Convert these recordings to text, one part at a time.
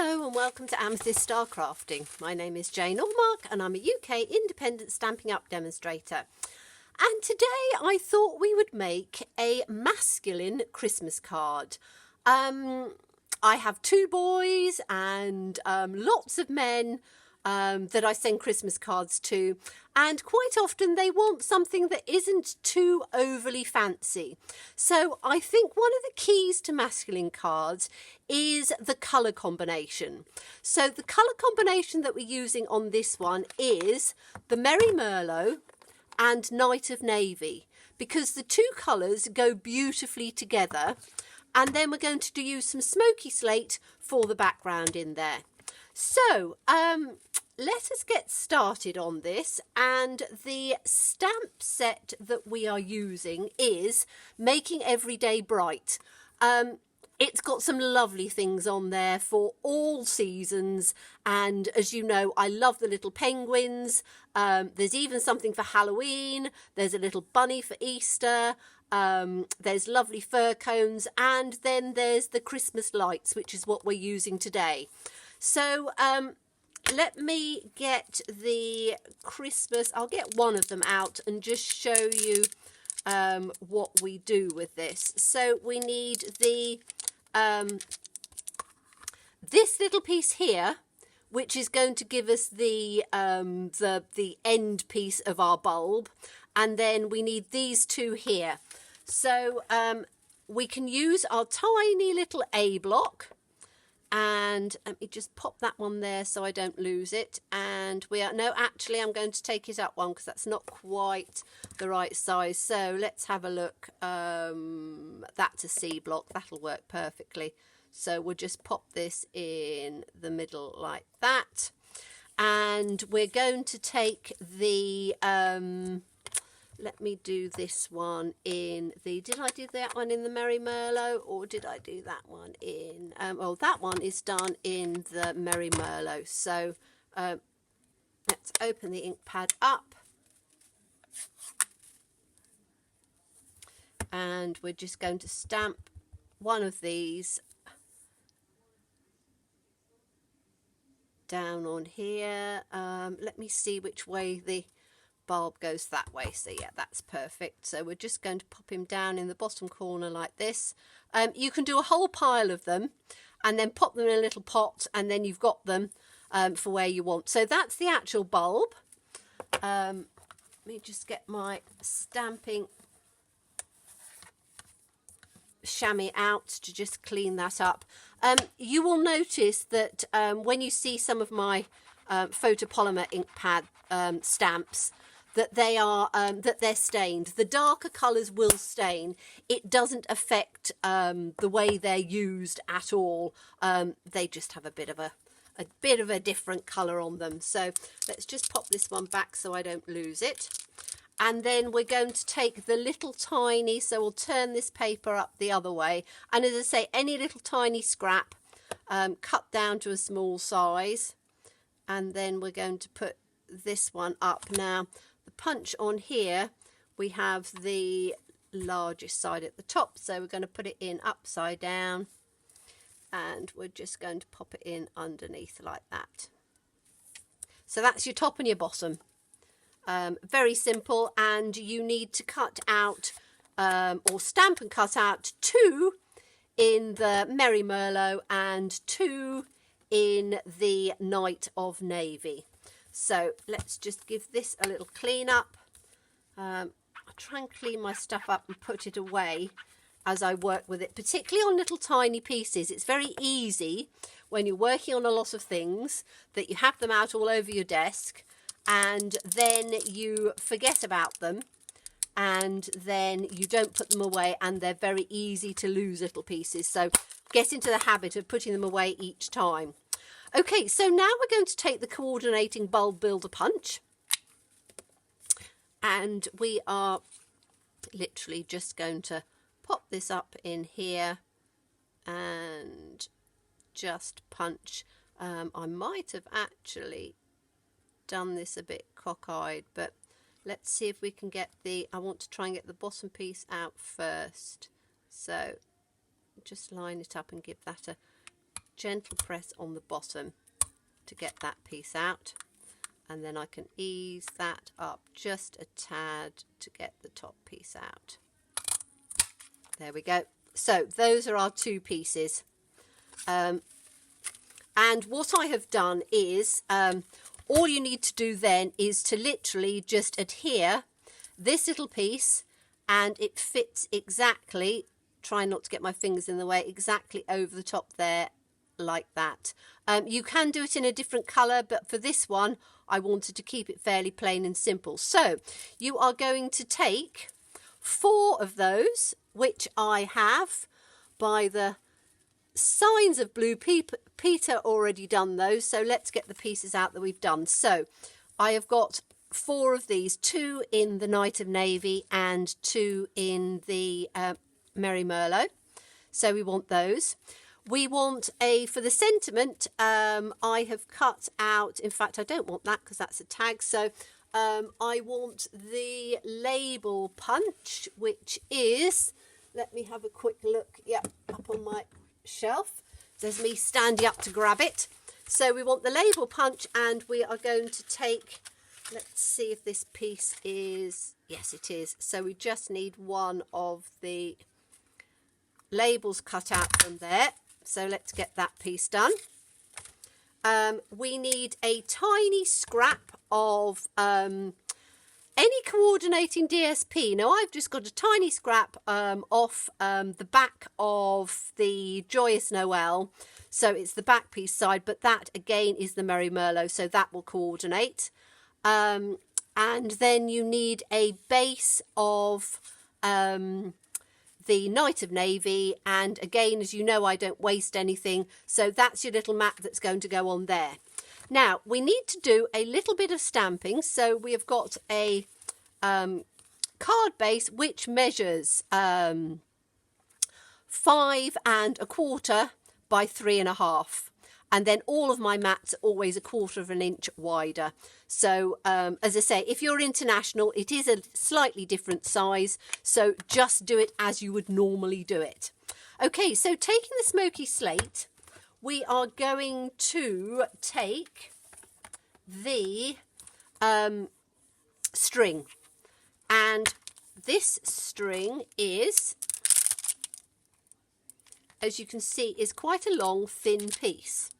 Hello and welcome to Amethyst Star Crafting. My name is Jane Allmark and I'm a UK independent Stampin' Up demonstrator. And today I thought we would make a masculine Christmas card. I have two boys and lots of men that I send Christmas cards to, and quite often they want something that isn't too overly fancy. So I think one of the keys to masculine cards is the colour combination. So the colour combination that we're using on this one is the Merry Merlot and Night of Navy, because the two colours go beautifully together. And then we're going to use some smoky slate for the background in there. So let us get started on this, and the stamp set that we are using is Making Every Day Bright. It's got some lovely things on there for all seasons, and as you know, I love the little penguins. There's even something for Halloween. There's a little bunny for Easter. There's lovely fir cones, and then there's the Christmas lights, which is what we're using today. So let me get the Christmas, I'll get one of them out and just show you what we do with this. So we need the this little piece here, which is going to give us the end piece of our bulb, and then we need these two here. So we can use our tiny little A block, and let me just pop that one there so I don't lose it. And we are, no, actually I'm going to take it up one because that's not quite the right size. So let's have a look. That's a C block, that'll work perfectly. So we'll just pop this in the middle like that, and we're going to take the let me do this one in the, did I do that one in the Merry Merlot, or did I do that one in, oh, that one is done in the Merry Merlot. So let's open the ink pad up, and we're just going to stamp one of these down on here. Let me see which way the bulb goes. That way. So yeah, that's perfect. So we're just going to pop him down in the bottom corner like this. You can do a whole pile of them and then pop them in a little pot, and then you've got them for where you want. So that's the actual bulb. Let me just get my stamping chamois out to just clean that up. You will notice that when you see some of my photopolymer ink pad stamps, that they are that they're stained. The darker colours will stain. It doesn't affect the way they're used at all. They just have a bit of a different colour on them. So let's just pop this one back so I don't lose it. And then we're going to take the little tiny, so we'll turn this paper up the other way. And as I say, any little tiny scrap, cut down to a small size. And then we're going to put this one up. Now, the punch on here, we have the largest side at the top. So we're going to put it in upside down. And we're just going to pop it in underneath like that. So that's your top and your bottom. Very simple, and you need to cut out or stamp and cut out 2 in the Merry Merlot and 2 in the Night of Navy. So let's just give this a little clean up. I'll try and clean my stuff up and put it away as I work with it, particularly on little tiny pieces. It's very easy when you're working on a lot of things that you have them out all over your desk, and then you forget about them, and then you don't put them away, and they're very easy to lose little pieces. So get into the habit of putting them away each time. Okay, so now we're going to take the coordinating bulb builder punch, and we are literally just going to pop this up in here and just punch. I might have actually done this a bit cockeyed, but let's see if we can get the, I want to try and get the bottom piece out first. So just line it up and give that gentle press on the bottom to get that piece out, and then I can ease that up just a tad to get the top piece out. There we go. So those are our two pieces. And what I have done is, all you need to do then is to literally just adhere this little piece, and it fits exactly, try not to get my fingers in the way, exactly over the top there, like that. You can do it in a different colour, but for this one I wanted to keep it fairly plain and simple. So you are going to take 4 of those, which I have by the signs of blue. Peter already done those, so let's get the pieces out that we've done. So I have got 4 of these, 2 in the Night of Navy and 2 in the Merry Merlot. So we want those. We want for the sentiment, I have cut out, in fact I don't want that because that's a tag, so I want the label punch, which is, let me have a quick look, yep, up on my shelf. There's me standing up to grab it. So we want the label punch, and we are going to take, let's see if this piece is, yes it is. So we just need one of the labels cut out from there. So let's get that piece done. We need a tiny scrap of any coordinating DSP. Now I've just got a tiny scrap off the back of the Joyous Noel, so it's the back piece side, but that again is the Merry Merlot, so that will coordinate. And then you need a base of the Night of Navy, and again, as you know, I don't waste anything, so that's your little mat that's going to go on there. Now we need to do a little bit of stamping, so we have got a card base which measures 5 1/4 by 3 1/2, and then all of my mats are always 1/4 of an inch wider. So as I say, if you're international, it is a slightly different size, so just do it as you would normally do it. Okay, so taking the smoky slate, we are going to take the string, and this string is, as you can see, is quite a long thin piece.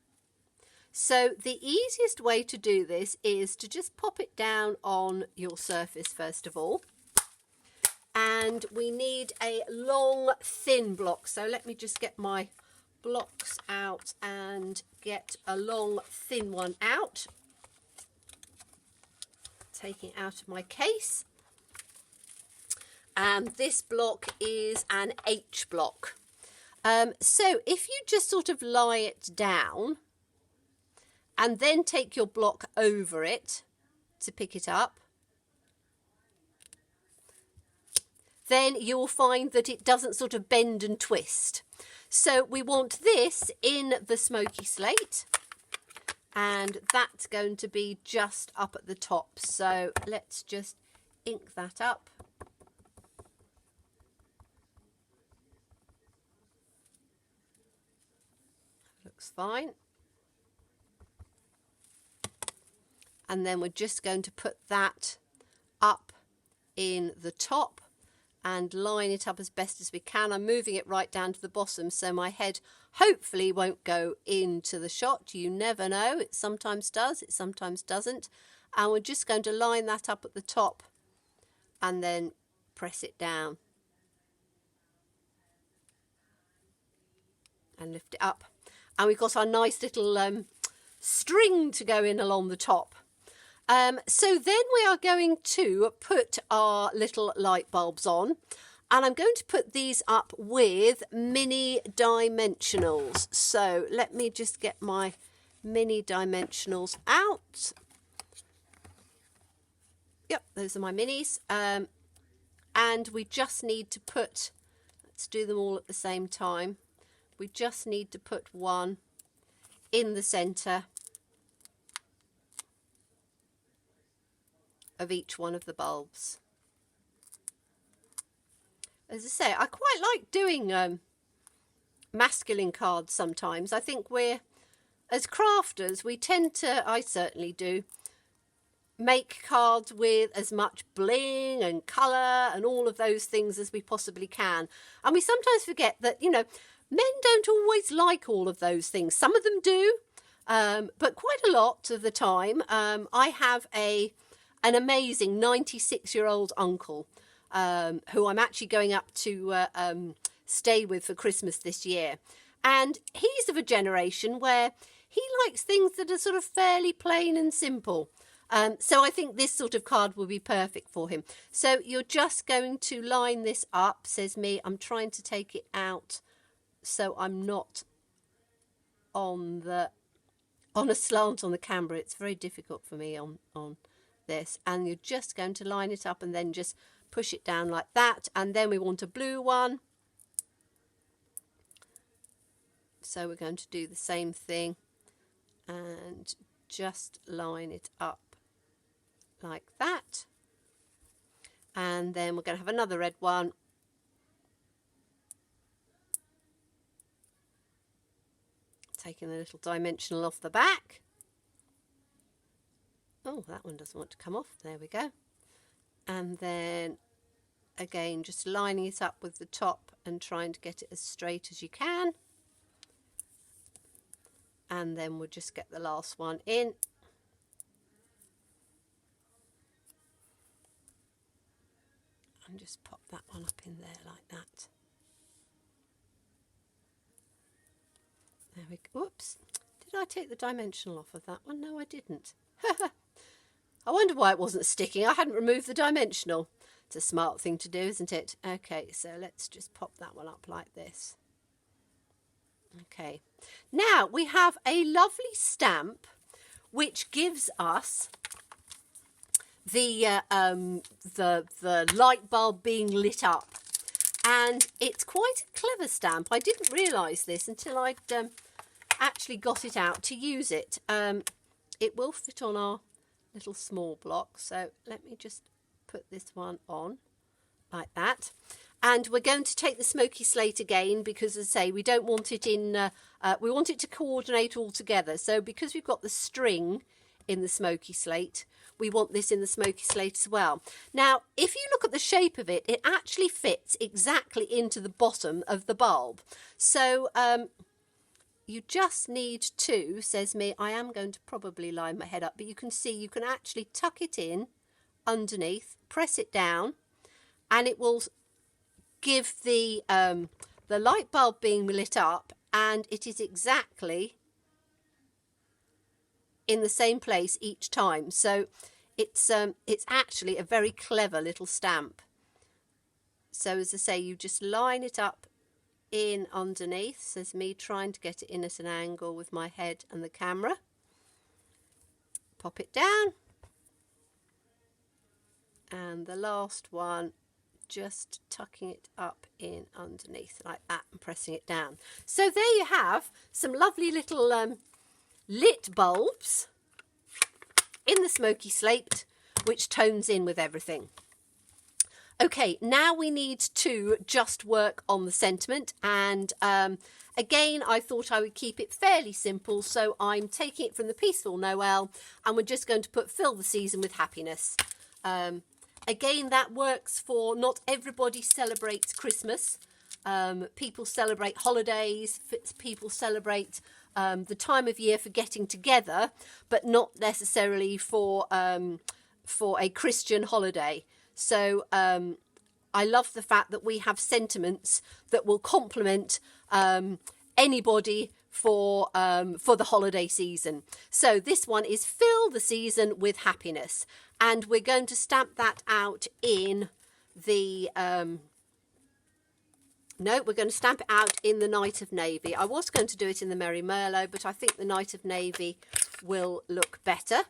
So the easiest way to do this is to just pop it down on your surface first of all, and we need a long thin block. So let me just get my blocks out and get a long thin one out, taking it out of my case, and this block is an H block. So if you just sort of lie it down and then take your block over it to pick it up, then you'll find that it doesn't sort of bend and twist. So we want this in the smoky slate, and that's going to be just up at the top. So let's just ink that up. Looks fine. And then we're just going to put that up in the top and line it up as best as we can. I'm moving it right down to the bottom so my head hopefully won't go into the shot. You never know, it sometimes does, it sometimes doesn't. And we're just going to line that up at the top and then press it down and lift it up. And we've got our nice little string to go in along the top. So then we are going to put our little light bulbs on, and I'm going to put these up with mini dimensionals. So let me just get my mini dimensionals out. Yep, those are my minis. And we just need to put, let's do them all at the same time. We just need to put one in the centre of each one of the bulbs. As I say, I quite like doing masculine cards sometimes. I think we're, as crafters, we tend to, I certainly do, make cards with as much bling and colour and all of those things as we possibly can. And we sometimes forget that, you know, men don't always like all of those things. Some of them do, but quite a lot of the time. I have an amazing 96-year-old uncle who I'm actually going up to stay with for Christmas this year. And he's of a generation where he likes things that are sort of fairly plain and simple. So I think this sort of card will be perfect for him. So you're just going to line this up, says me. I'm trying to take it out so I'm not on a slant on the camera. It's very difficult for me on this. And you're just going to line it up and then just push it down like that. And then we want a blue one. So we're going to do the same thing and just line it up like that. And then we're going to have another red one. Taking the little dimensional off the back. Oh, that one doesn't want to come off. There we go. And then again, just lining it up with the top and trying to get it as straight as you can. And then we'll just get the last one in. And just pop that one up in there like that. There we go. Whoops. Did I take the dimensional off of that one? No, I didn't. I wonder why it wasn't sticking. I hadn't removed the dimensional. It's a smart thing to do, isn't it? Okay, so let's just pop that one up like this. Okay. Now we have a lovely stamp which gives us the light bulb being lit up, and it's quite a clever stamp. I didn't realise this until I'd actually got it out to use it. It will fit on our little small block, so let me just put this one on like that. And we're going to take the smoky slate again because, as I say, we don't want it in, we want it to coordinate all together. So because we've got the string in the smoky slate, we want this in the smoky slate as well. Now, if you look at the shape of it, it actually fits exactly into the bottom of the bulb. So you just need to, says me, I am going to probably line my head up, but you can see you can actually tuck it in underneath, press it down, and it will give the light bulb being lit up, and it is exactly in the same place each time. So it's actually a very clever little stamp. So as I say, you just line it up in underneath, says me, trying to get it in at an angle with my head and the camera. Pop it down, and the last one, just tucking it up in underneath like that and pressing it down. So there you have some lovely little lit bulbs in the smoky slate, which tones in with everything. Okay, now we need to just work on the sentiment, and again I thought I would keep it fairly simple, so I'm taking it from the Peaceful Noel, and we're just going to put fill the season with happiness. Again, that works for, not everybody celebrates Christmas. People celebrate holidays, people celebrate the time of year for getting together, but not necessarily for a Christian holiday. So I love the fact that we have sentiments that will complement anybody for the holiday season. So this one is fill the season with happiness, and we're going to stamp that out in the no, we're going to stamp it out in the Night of Navy. I was going to do it in the Merry Merlot, but I think the Night of Navy will look better.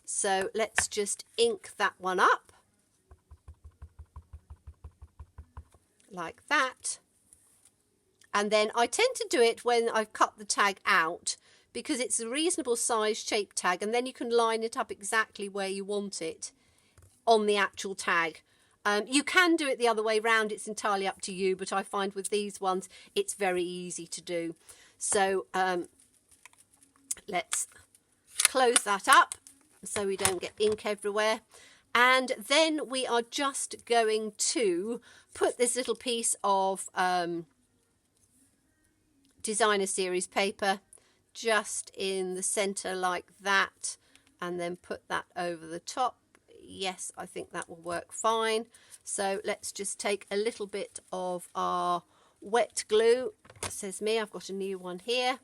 So let's just ink that one up like that. And then I tend to do it when I've cut the tag out, because it's a reasonable size shape tag, and then you can line it up exactly where you want it on the actual tag. You can do it the other way round, it's entirely up to you, but I find with these ones it's very easy to do. So let's close that up so we don't get ink everywhere. And then we are just going to put this little piece of designer series paper just in the center like that, and then put that over the top. Yes, I think that will work fine. So let's just take a little bit of our wet glue. It says me, I've got a new one here.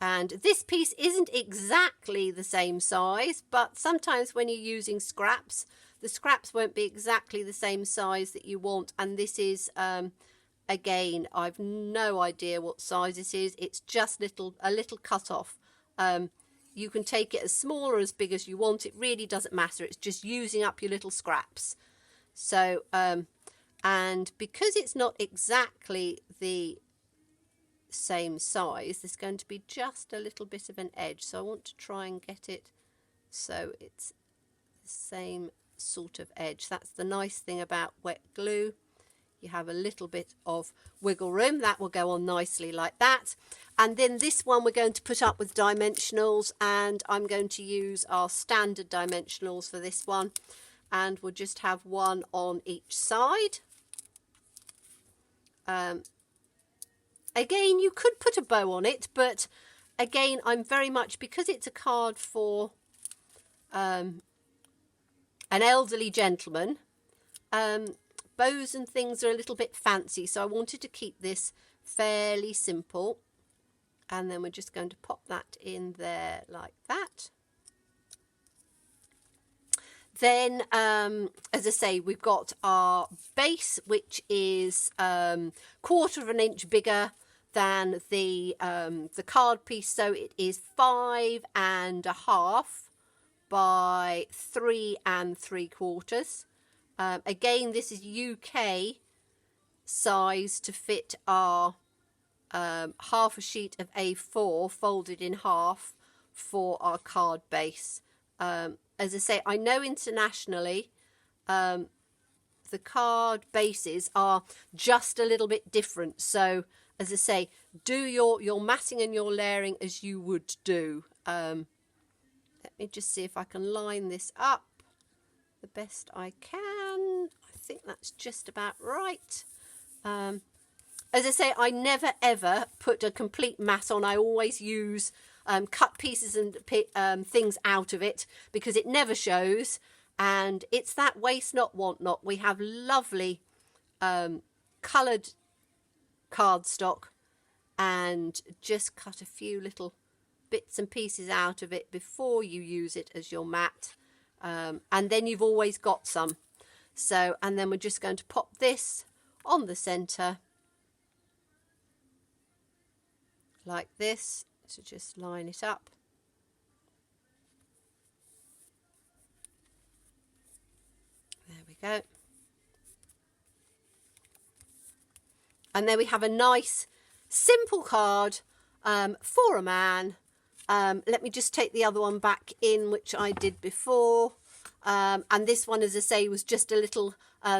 And this piece isn't exactly the same size, but sometimes when you're using scraps, the scraps won't be exactly the same size that you want. And this is, again, I've no idea what size this is. It's just a little cut off. You can take it as small or as big as you want. It really doesn't matter. It's just using up your little scraps. So, and because it's not exactly the same size, there's going to be just a little bit of an edge. So I want to try and get it so it's the same sort of edge. That's the nice thing about wet glue. You have a little bit of wiggle room. That will go on nicely like that. And then this one we're going to put up with dimensionals, and I'm going to use our standard dimensionals for this one, and we'll just have one on each side. Again, you could put a bow on it, but again, I'm very much, because it's a card for an elderly gentleman, bows and things are a little bit fancy, so I wanted to keep this fairly simple. And then we're just going to pop that in there like that. Then, as I say, we've got our base, which is 1/4 of an inch bigger than the card piece. So it is 5 1/2 by 3 3/4. Again, this is UK size to fit our half a sheet of A4 folded in half for our card base. As I say, I know internationally the card bases are just a little bit different. So, as I say, do your matting and your layering as you would do. Let me just see if I can line this up the best I can. I think that's just about right. As I say, I never ever put a complete mat on. I always use cut pieces and things out of it, because it never shows, and it's that waste not want not. We have lovely coloured cardstock, and just cut a few little bits and pieces out of it before you use it as your mat, and then you've always got some. So, and then we're just going to pop this on the centre like this. So just line it up. There we go. And then we have a nice simple card for a man. Let me just take the other one back in, which I did before. And this one, as I say, was just a little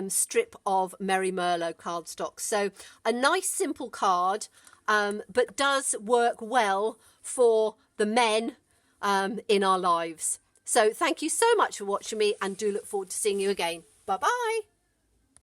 strip of Merry Merlot cardstock. So a nice simple card, but does work well for the men in our lives. So thank you so much for watching me, and do look forward to seeing you again. Bye bye.